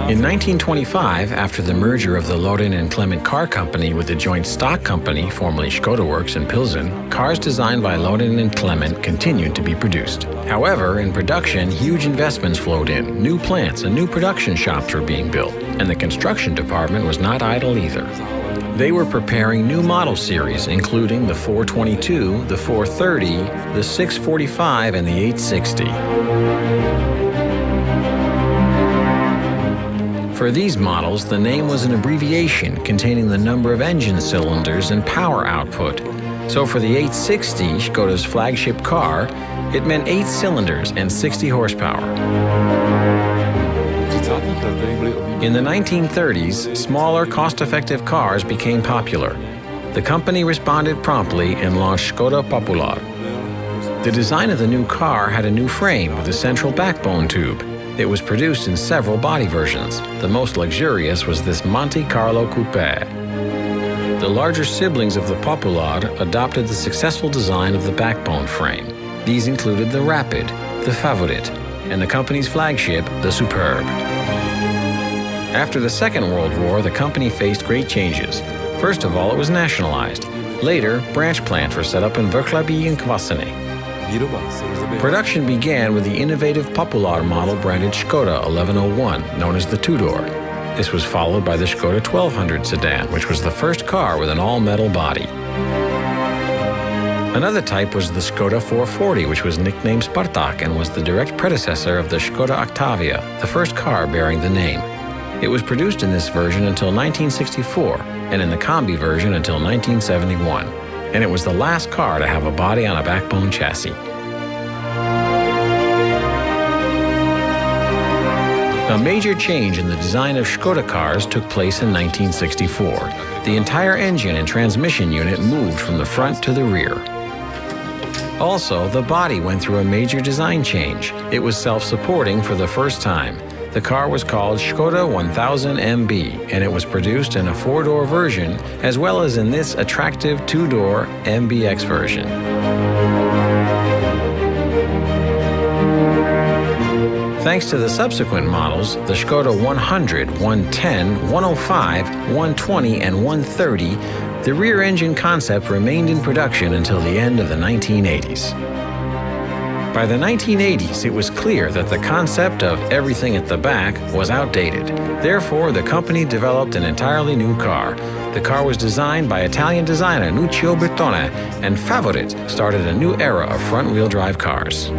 In 1925, after the merger of the Loden and Clement Car Company with the joint stock company, formerly Skoda Works in Pilsen, cars designed by Loden and Clement continued to be produced. However, in production, huge investments flowed in. New plants and new production shops were being built, and the construction department was not idle either. They were preparing new model series, including the 422, the 430, the 645, and the 860. For these models, the name was an abbreviation containing the number of engine cylinders and power output. So for the 860, Skoda's flagship car, it meant 8 cylinders and 60 horsepower. In the 1930s, smaller, cost-effective cars became popular. The company responded promptly and launched Skoda Popular. The design of the new car had a new frame with a central backbone tube. It was produced in several body versions. The most luxurious was this Monte Carlo Coupe. The larger siblings of the Popular adopted the successful design of the backbone frame. These included the Rapid, the Favorit, and the company's flagship, the Superb. After the Second World War, the company faced great changes. First of all, it was nationalized. Later, branch plants were set up in Wrocław and Kwaseny. Production began with the innovative Popular model branded Skoda 1101, known as the two-door. This was followed by the Skoda 1200 sedan, which was the first car with an all-metal body. Another type was the Skoda 440, which was nicknamed Spartak and was the direct predecessor of the Skoda Octavia, the first car bearing the name. It was produced in this version until 1964, and in the Combi version until 1971. And it was the last car to have a body on a backbone chassis. A major change in the design of Skoda cars took place in 1964. The entire engine and transmission unit moved from the front to the rear. Also, the body went through a major design change. It was self-supporting for the first time. The car was called Skoda 1000 MB, and it was produced in a 4-door version, as well as in this attractive 2-door MBX version. Thanks to the subsequent models, the Skoda 100, 110, 105, 120, and 130, the rear engine concept remained in production until the end of the 1980s. By the 1980s, it was clear that the concept of everything at the back was outdated. Therefore, the company developed an entirely new car. The car was designed by Italian designer Nuccio Bertone, and Favorit started a new era of front-wheel drive cars.